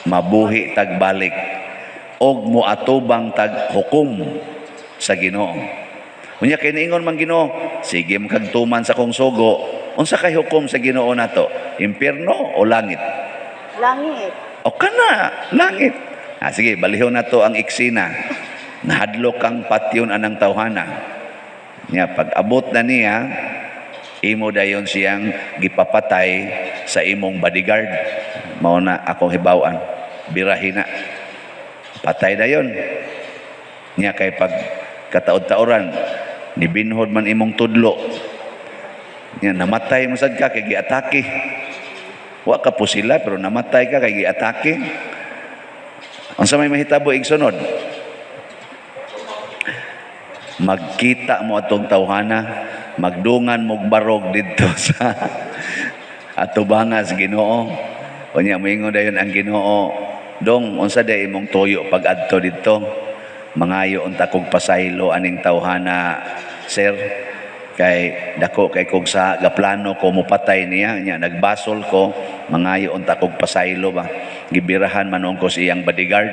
Mabuhi tag balik og moatubang tag hukom sa Ginoo. Unya kay niingon man Ginoo, sige makagtuman sa kong sugo. Unsa kay hukom sa Ginoo nato? Impierno o langit? Langit. O kana, langit. Sige, balihon nato ang iksina. Nahadlok kang patyon anang tawhana. Nya pag abot na niya, imo dayon siyang gipapatay sa imong bodyguard. Mao na akong hibaw-an. Birahin na. Patay dayon. Nya kay pag kataod-taoran, nibinhod man imong tudlo. Nya namatay mo sad ka kay giatake. Wa ka po sila pero namatay ka kay giatake. Unsa may mahitabo igsunod? Magkita mo atong tawhana, magdungan mo barog didto sa atubangas Ginoo. Unya moingon dayon ang Ginoo, dong unsa day imong tuyo pag adto didto? Mangayo unta kog pasaylo aning tawhana, sir. Kay dako kay kog sa gaplano ko mopatay niya, nya nagbasol ko, mangayo unta kog pasaylo ba. Gibirahan manon ko siyang bodyguard.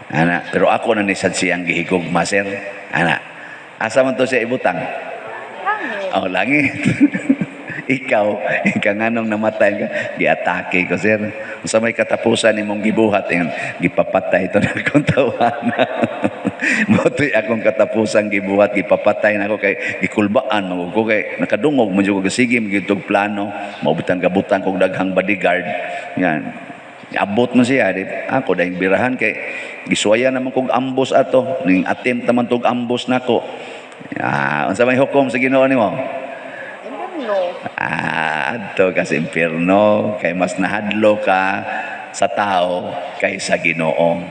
Ana, pero ako na ni sad siyang gihigugma, sir. Ana, asa man to siya ibutang? Langit. Oh, langit. Ikaw nganong namatay ka, giatake ko, sir. Sa may katapusan imong gibuhat, gipapatay ito na akong tawana. Moto'y akong katapusan gibuhat, gipapatay na ako kay gikulbaan mo ko kay nakadungog mo jud ko sige magitog plano, maubutang gabutan kog daghang bodyguard. Yan. Abot man siya, di, ako dahil birahan kay giswaya naman kog ambos ato, ning attempt naman tog ambos nako. Unsa may hukom sa Ginoo nimo? Impierno. Adto ka sa impierno kay mas nahadlo ka sa tao kaysa Ginoo.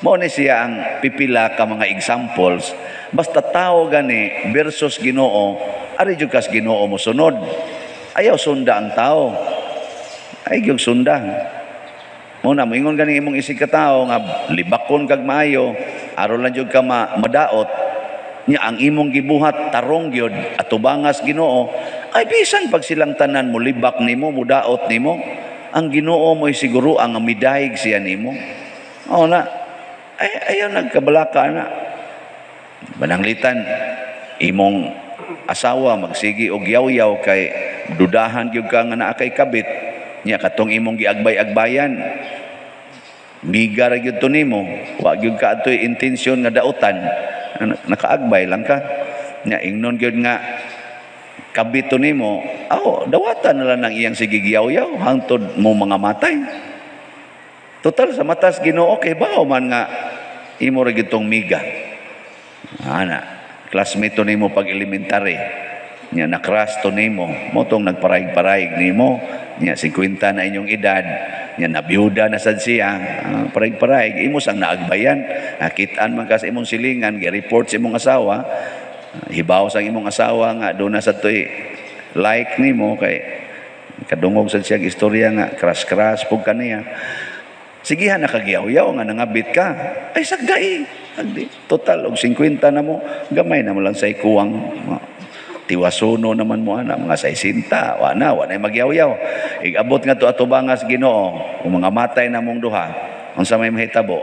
Mao ni siya ang pipila ka mga examples. Basta tao gani versus Ginoo, ari jud kas Ginoo mo sunod. Ayaw sunda ang tao. Ay gyud sunda. Muna, moingon gani imong isig ka tao nga libakon kag maayo, aron lang jud ka madaot, nya ang imong gibuhat tarong gyud at tubangas Ginoo, ay bisan pag silang tanan mo libak nimo, mudaot nimo, ang Ginoo mo siguro ang midayeg siya nimo. O na, ayaw nagkabalaka na. Bananglitan, imong asawa magsigi og yaw-yaw kay dudahan gyud ka nga naa kay kabit, nya katong imong giagbay-agbayan, miga ra gyud to nimo, wa gyud ka atoy intensyon nga dautan, nakaagbay lang ka, nya ingnon gyud nga kabit to nimo, dawatan na lang ng iyang sige giyaw-yaw hangtod mo mga matay. Total sa matas Ginoo kay bao man nga imo ra gyud tong miga. Classmate to nimo pag elementary, nya nakras to nimo, mo tong nagparayg-parayg nimo, nya 50 na inyong edad, nya nabiyuda na sad siya, parayg-parayg imo sang naagbayan, nakitaan man ka sa imong silingan, gi-report sa imong asawa, hibaw sa imong asawa nga do na sa toy like nimo kay kadungog sad siya istorya nga crash pug kaniya. Sigihan na kagyaw-yaw nga nangabit ka. Ay sagdai. Total og 50 na mo, gamay na mo lang sa ikuwang tiwasuno naman mo ana mga 60. Wa na magyaw-yaw. Igabot nga to atubangas Ginoo, kung mga matay na mong duha. Unsa may mahitabo?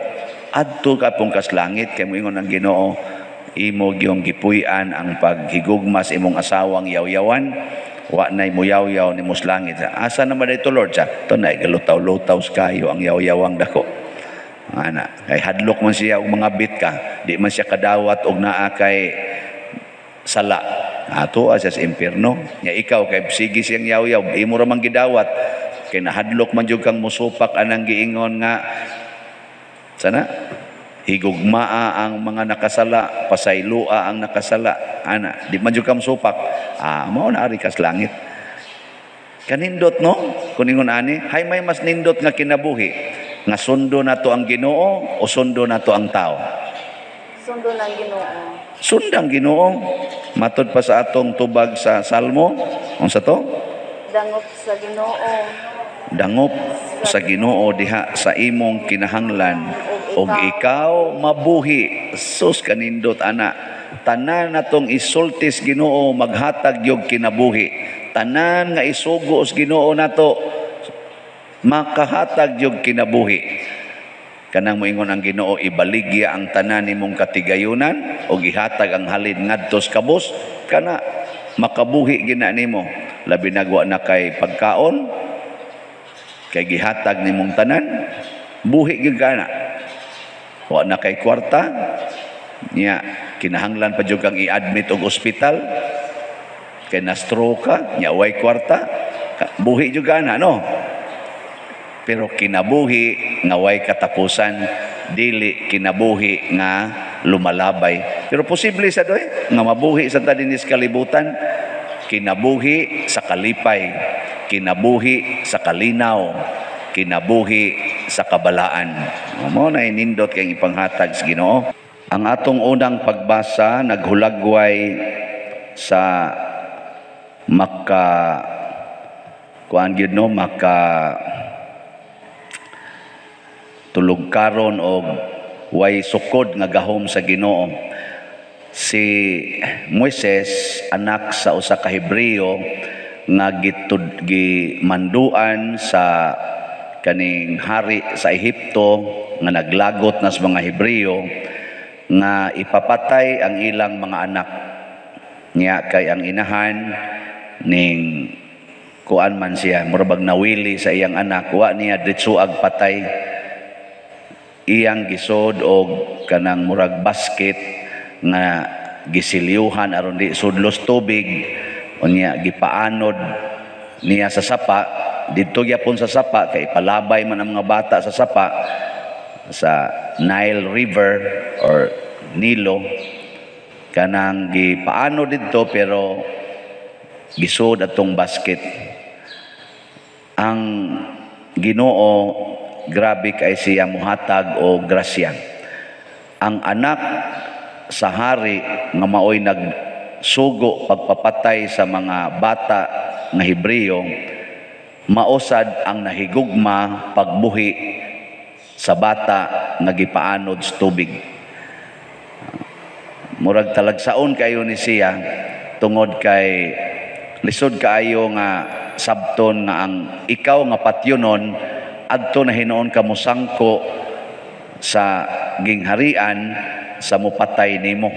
Adto ka pong kas langit kay moingon ang Ginoo, imo gyung gipuy-an ang paghigugmas imong asawang yaw-yawan. Wa nay mo yaw-yaw ni muslangit. Asa naman dito Lord siya? Ito na, galutaw-lutaw kayo ang yaw-yawang dako. Kay hadlok man siya og mga bit ka. Di man siya kadawat og naa kay sala. Ato siya sa impierno. Nya ikaw kay sige siyang yaw-yaw, imo ra man gidawat. Kay nahadlok man jud kang musupak anang giingon nga sana higugmaa ang mga nakasala, pasaylua ang nakasala. Di man jud kam supak. Mao na ari kas langit. Kanindot no? Kung ingon ani, hay may mas nindot nga kinabuhi nga sundo nato ang Ginoo o sundo nato ang tao. Sundo ng Ginoo. Sundang Ginoo. Matod pa sa atong tubag sa Salmo. Unsa to? Dangop sa Ginoo. Dangop sa Ginoo diha sa imong kinahanglan og ikaw mabuhi. Sus kanindot ana. Tanan natong isultis Ginoo maghatag yog kinabuhi. Tanan nga isugo os Ginoo nato makahatag yog kinabuhi. Kanang moingon ang Ginoo ibaligya ang tanan nimong katigayunan og ihatag ang halin ngadto sa kabus kana makabuhi gina nimo. Labi nagwa na kay pagkaon kay gihatag nimong tanan buhi gyud kana. Wa na kay kwarta nya kinahanglan pa jud kang i-admit og ospital kay na-stroke ka nya way kwarta buhi jud kana no. Pero kinabuhi nga way katapusan, dili kinabuhi nga lumalabay. Pero posible sa doy nga mabuhi sa tadinis kalibutan, kinabuhi sa kalipay, kinabuhi sa kalinaw, kinabuhi sa kabalaan. Mao na nindot kay ipanghatag sa Ginoo. Ang atong unang pagbasa naghulagway sa tulog karon og way sukod nga gahom sa Ginoo. Si Moises anak sa usa ka Hebreo nga gimanduan sa kaning hari sa Ehipto nga naglagot na sa mga Hebreo nga ipapatay ang ilang mga anak niya kay ang inahan ning kuan man siya murabag nawili sa iyang anak wa niya ditsuag patay iyang gisod og kanang murag basket nga gisilyuhan aron di sudlos tubig unya gipaanod niya sa sapa dito gyapon sa sapa kay palabay man ang mga bata sa sapa sa Nile River or Nilo, kanang gipaano dito pero gisud atong basket. Ang Ginoo grabe kay siya muhatag o grasya. Ang anak sa hari nga maoy nagsugo pagpapatay sa mga bata nga Hebreo, mausad ang nahigugma pagbuhi sa bata nga gipaanod sa tubig. Murag talagsaon kayo ni siya tungod kay lisod kaayo nga sabton nga ang ikaw nga patyonon adto na hinuon ka mosangko sa gingharian sa mupatay nimo.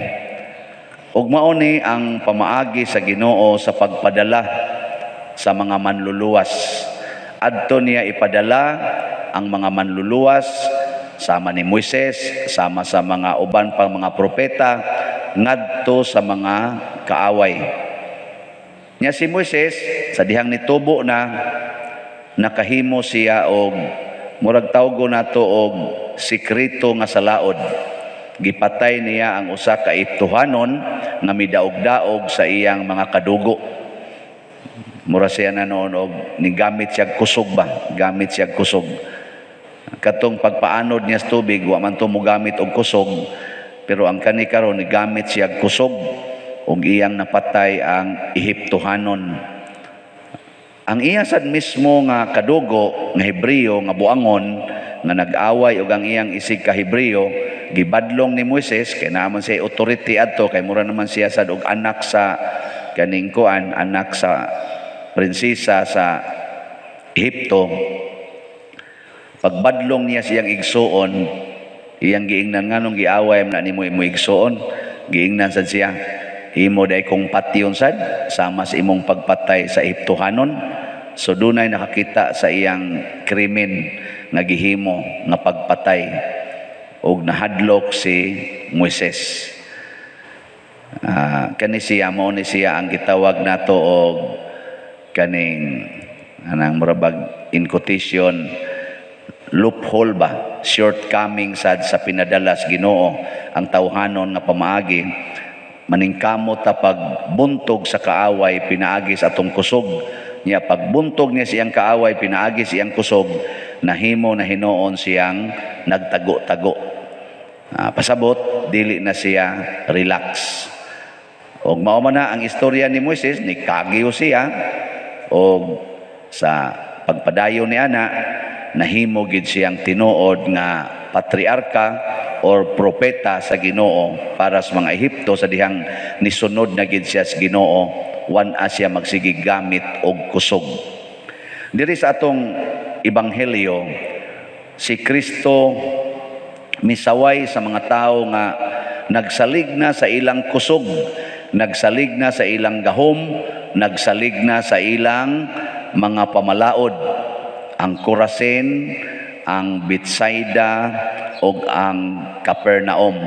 Ug mao ni ang pamaagi sa Ginoo sa pagpadala sa mga manluluwas. Adto niya ipadala ang mga manluluwas sama ni Moises, sama sa mga uban pang mga propeta ngadto sa mga kaaway. Nya si Moises sa dihang nitubo na nakahimo siya og murag tawgo nato og sikreto nga salaod. Gipatay niya ang usa ka ituhanon nga midaog-daog sa iyang mga kadugo. Mura siya na noon og nigamit siya kusog ba? Gamit siya kusog. Katong pagpaanod niya sa tubig, wa man to mogamit og kusog, pero ang kani karon nigamit siya kusog ug iyang napatay ang Ehiptohanon. Ang iya sad mismo nga kadugo nga Hebreo nga buangon nga nag-away ug ang iyang isig ka Hebreo gibadlong ni Moises kay naman siya authority adto kay mura naman siya sad og anak sa kaning kuan, anak sa prinsesa sa Ehipto. Pagbadlong niya siyang igsuon, iyang giingnan nganong giaway na nimo imo igsuon, giingnan sad siya, himo day kong patyon sad sama sa imong pagpatay sa Ehiptohanon. So dunay nakakita sa iyang krimen nga gihimo nga pagpatay og nahadlok si Moises. Kani siya mao ni siya ang gitawag nato og kaning anang murabag in quotation loophole ba, shortcoming sad sa pinadala sa Ginoo ang tawhanon nga pamaagi maningkamot ta pagbuntog sa kaaway pinaagi sa atong kusog niya. Pagbuntog niya siyang kaaway pinaagi siyang kusog, nahimo na hinuon siyang nagtago-tago. Pasabot dili na siya relax. Og mao man na ang istorya ni Moises, ni kagiyo siya og sa pagpadayon ni ana nahimo gid siyang tinuod nga patriarka or propeta sa Ginoo para sa mga Ehipto sa dihang nisunod na gid siya sa Ginoo, wan siya magsigig gamit og kusog. Diri sa atong ebanghelyo, si Kristo misaway sa mga tawo nga nagsalig na sa ilang kusog, nagsalig na sa ilang gahom, nagsalig na sa ilang mga pamalaod. Ang Corazin, ang Bethsaida, o ang Capernaum.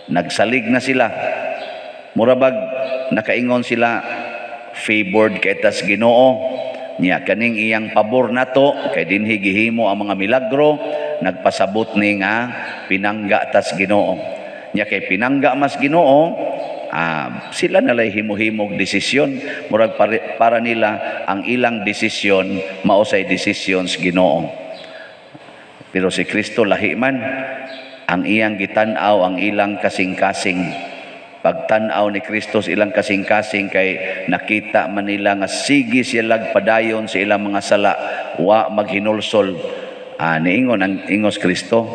Nagsalig na sila. Murabag, nakaingon sila, favored kay tas Ginoo. Niya, kaning iyang pabor nato, kay dinhi gihimo ang mga milagro, nagpasabot ni nga, pinangga tas Ginoo. Niya, kay pinangga mas Ginoo, sila nalay himo-himog desisyon. Murag para nila ang ilang desisyon mausay desisyon sa Ginoo. Pero si Kristo lahi man, ang iyang gitan-aw ang ilang kasing-kasing. Pagtan-aw ni Kristo sa ilang kasing-kasing kay nakita man nila nga sige sila padayon sa ilang mga sala, wa maghinulsol. Niingon ang ingos Kristo,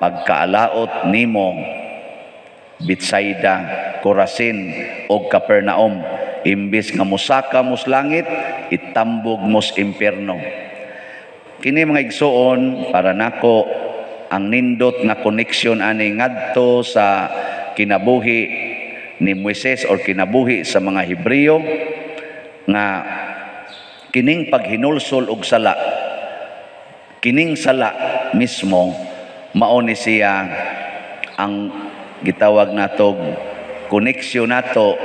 pagkaalaot nimo Bethsaida, Corazin o Capernaum, imbis nga musaka mos langit, itambog mos impierno. Kini mga igsoon para nako ang nindot nga connection ani ngadto sa kinabuhi ni Moises or kinabuhi sa mga Hebreo nga kining paghinulsol og sala, kining sala mismo mao ni siya ang gitawag natog connection nato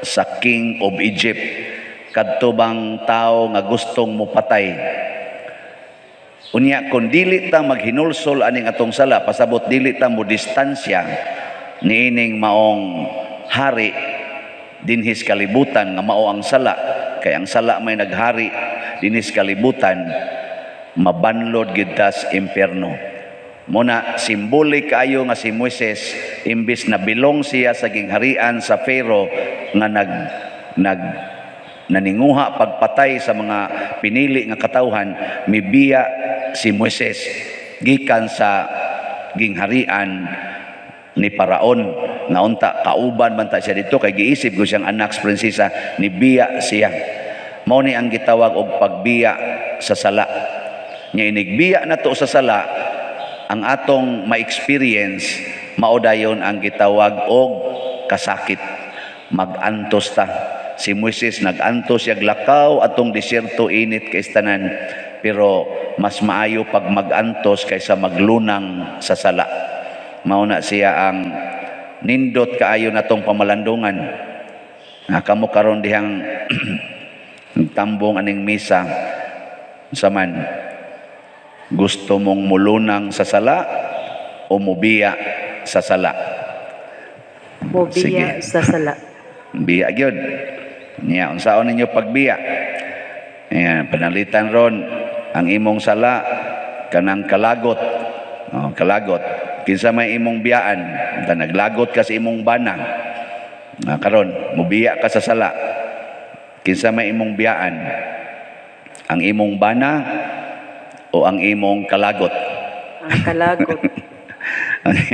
sa King of Egypt. kadto bang tao nga gustong mopatay. Unya kung dili ta maghinulsol aning atong sala, pasabot dili ta mo distansya niining maong hari dinhis kalibutan nga mao ang sala, kay ang sala may naghari dinhis kalibutan, mabanlod gid ta sa impyerno. Muna simbolik kayo nga si Moises, imbis na bilong siya sa gingharian sa Pharaoh nga naninguha pagpatay sa mga pinili nga katawhan, mibiya si Moises gikan sa gingharian ni Paraon nga unta kauban man ta siya dito, kay giisip ko siyang anak sa prinsesa, nibiya siya. Mao ni ang gitawag og pagbiya sa sala. Nya inigbiya na to sa sala, ang atong ma-experience, mao dayon ang gitawag og kasakit. Mag-antos ta. Si Moises nag-antos siya, lakaw atong disyerto, init kay tanan, pero mas maayo pag mag-antos kaysa maglunang sa sala. Mao na siya ang nindot kaayo natong pamalandungan. Kamo karon dihang tambong aning misa, saman gusto mong mulunang sa sala o mubiya sa sala? Mobiya sa sala. Biya gyud. Nya unsaon ninyo pagbiya? Ayan, panalitan ron ang imong sala kanang kalagot. Oh, kalagot. Kinsa may imong biyaan, naglagot ka sa imong bana. Karon, mubiya ka sa sala. Kinsa may imong biyaan? Ang imong bana o ang imong kalagot? Ang kalagot.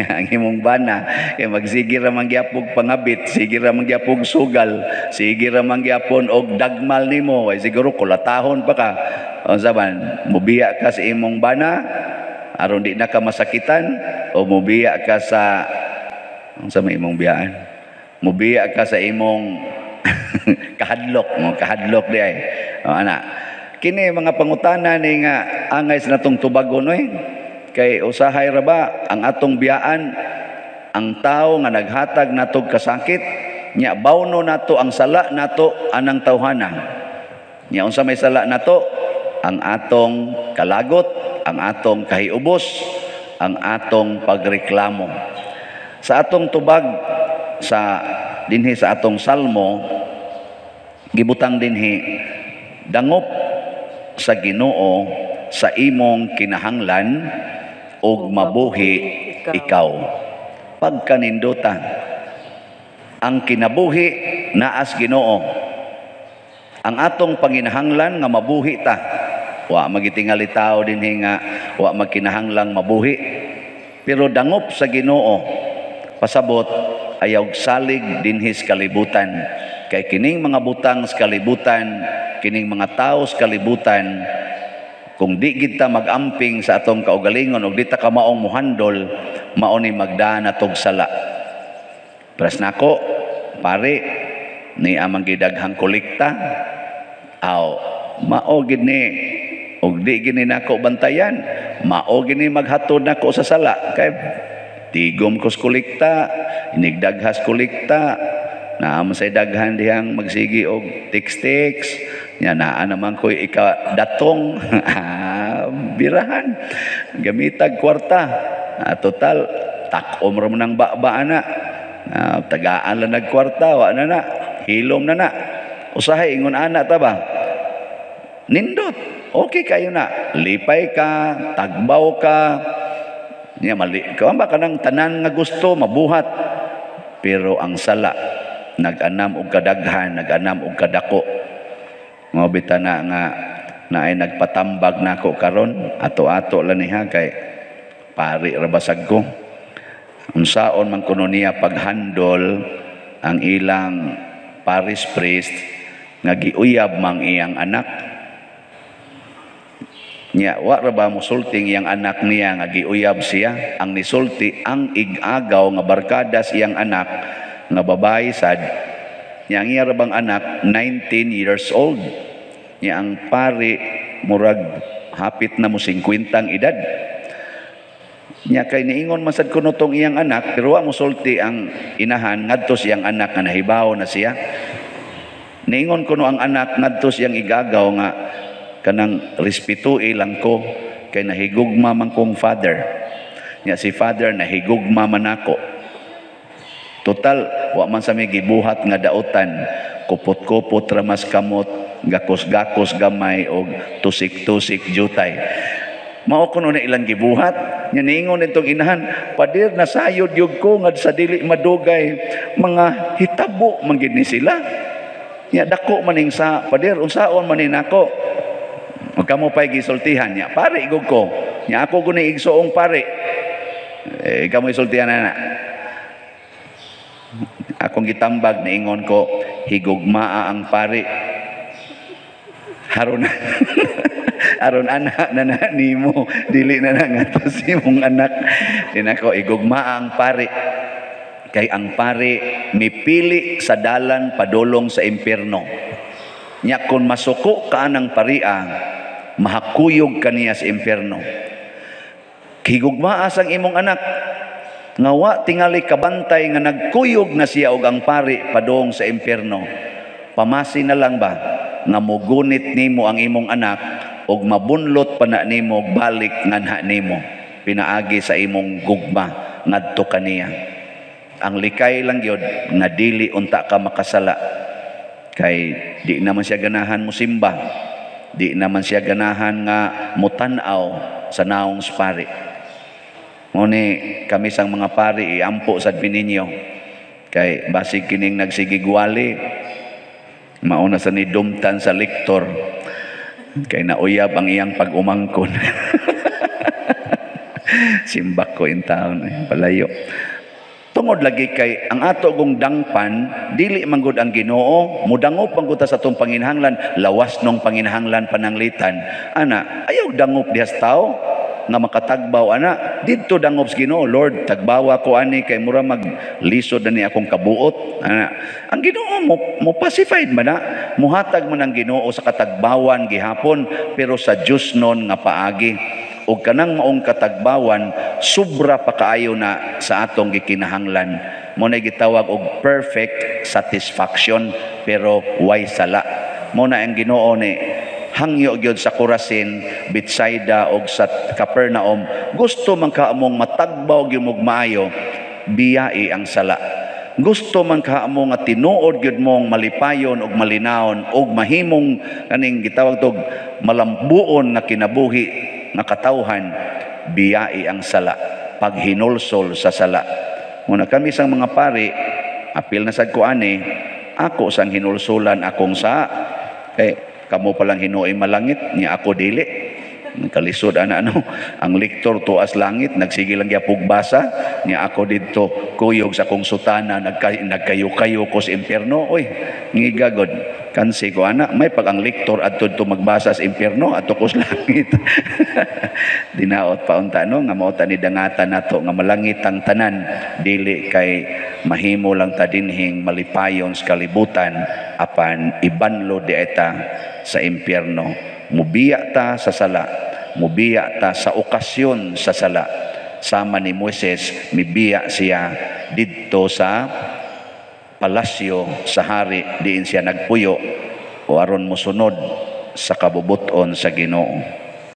Ang imong bana kay magsige ra man gyapon pangabit, sige ra man gyapon sugal, sige ra man gyapon og dagmal nimo, ay siguro kulatahon pa ka. Unsa man, mubiya ka sa imong bana aron di na ka masakitan, o mubiya ka sa unsa may imong biyaan? Mubiya ka sa imong kahadlok di ay. O ana, kini mga pangutana ni nga angay sa natong tubagon oy. Kay usahay ra ba ang atong biyaan ang tao nga naghatag natog kasakit, nya bawno nato ang sala nato anang tawhana. Nya unsa may sala nato? Ang atong kalagot, ang atong kahiubos, ang atong pagreklamo. Sa atong tubag sa dinhi sa atong salmo, gibutang dinhi, dangop sa Ginoo sa imong kinahanglan ug mabuhi ikaw. Pagkanindutan ang kinabuhi naas Ginoo, ang atong panginahanglan nga mabuhi ta. Wa magitingali tao dinhi nga wa magkinahanglang mabuhi, pero dangop sa Ginoo, pasabot ayaw salig dinhi sa kalibutan. Kay kining mga butang sa kalibutan, kining mga tao sa kalibutan, kung di kita magamping sa atong kaugalingon o di ta ka maong muhandol, mao ni magdaan atong sala. Pras nako, pare, ni amang gidaghang kolekta, aw, mao gid ni, og di gini nako bantayan, mao gini maghatod nako sa sala. Kay tigom ko sa kolekta, inigdaghas kolekta, naam say daghan dihang magsigi og tiks-tiks, nya naa naman ko ikadatong birahan gamitag kwarta, total takom ra man ang baan na, tagaan lang nagkwarta, wa na hilom na usahay ingon ana ta ba nindot, okay kayo na, lipay ka, tagbaw ka, nya mali ka ba kanang tanan nga gusto mabuhat, pero ang sala nag-anam og kadaghan, nag-anam og kadako. Mga bitana nga na ay nagpatambag nako karon, ato-ato lang niya kay pari ra basag ko. Unsaon man kuno niya paghandol ang ilang parish priest nga giuyab mang iyang anak. Nya wa ra ba musulting iyang anak niya nga giuyab siya, ang nisulti ang igagaw nga barkada siyang anak nga babae sad. Nya ang iya ra bang anak 19 years old. Nya ang pari murag hapit na mo 50 ang edad. Nya kay niingon man sad kuno tong iyang anak, pero wa musulti ang inahan ngadto siyang anak nga nahibaw na siya. Niingon ko no ang anak ngadto siyang igagaw nga kanang respetuhi lang ko kay nahigugma man kong father. Nya si father nahigugma man ako. Total wa man sa may gibuhat nga dautan, kupot-kupot ramas kamot, gakos-gakos gamay og tusik-tusik jutay. Mao kuno na ilang gibuhat. Nya niingon nitong inahan, padir nasayod yug ko nga sa dili madugay mga hitabo man gid ni sila. Nya dako maning sa padir unsaon man ni nako. Magkamo pay gisultihan niya. Pare igog ko. Nya ako guni igsuong pare. Kamo isultihan na. Akong gitambag niingon ko higugmaa ang pare. Haron aron anak na nimo dili na ngatos imong anak. Dinako igugmaa ang pare. Kay ang pare mipili sa dalan padulong sa impyerno. Nya kun masuko ka ng paria, mahakuyog kaniya sa impyerno. Higugmaa sang imong anak, ngawa tingali kabantay nga nagkuyog na siya og ang pare padong sa impyerno. Pamasi na lang ba nga mugunit nimo ang imong anak og mabunlot pa na nimo balik nganha nimo pinaagi sa imong gugma ngadto kaniya. Ang likay lang yun nga dili unta ka makasala kay di naman siya ganahan mo simba, di naman siya ganahan nga mutanaw sa naong pari. Nguni kami sang mga pari iampo sad pininyo kay basig kining nagsigigwali mauna sa nidumtan sa lektor kay nauyab ang iyang pag-umangkon. Simbak ko in town palayo. Tungod lagi kay ang ato gong dangpan dili manggod ang Ginoo, mudangop ang kuta sa tong panginhanglan, lawas nung panginhanglan pananglitan. Ana, ayaw dangop dihas tao nga makatagbaw ana. Didto dangop sa Ginoo, Lord, tagbawa ko ani kay mura maglisod na ni akong kabuot. Ana, ang Ginoo mo pacified man na, muhatag man ang Ginoo sa katagbawan gihapon, pero sa Dios non nga paagi. O kanang maong katagbawan sobra pa kaayo na sa atong gikinahanglan. Mo na gitawag og perfect satisfaction pero way sala. Mo na ang Ginoo ni hangyo gyud sa Corazin, Bethsaida og sa Capernaum. Gusto man ka among matagbaw gyud mog maayo, biyai ang sala. Gusto man ka amo nga tinuod gyud mong malipayon og malinawon og mahimong kaning gitawag tog malambuon na kinabuhi nga katawhan, biyai ang sala, paghinulsol sa sala. Muna kami sang mga pari, apil na sad ko ani, ako sang hinulsulan akong sa, kamo palang hinuoy malangit, niya ako dili. Kalisod ang lektor tuas langit, nagsige lang gyapog basa, niya ako didto kuyog sa kong sutana, nagkayo-kayo ko sa impyerno. Oy, ngigagod. Kansi ko may pag ang lektor adto to magbasa sa impyerno ato ko sa langit. Dinaot pa unta nga mao ta ni dangatan nato nga malangit ang tanan, dili kay mahimo lang ta dinhing malipayon sa kalibutan apan ibanlo di eta sa impyerno. Mubiya ta sa sala, mubiya ta sa okasyon sa sala. Sama ni Moises, mibiya siya didto sa palasyo sa hari, diin siya nagpuyo o aron mosunod sa kabubuton sa Ginoo.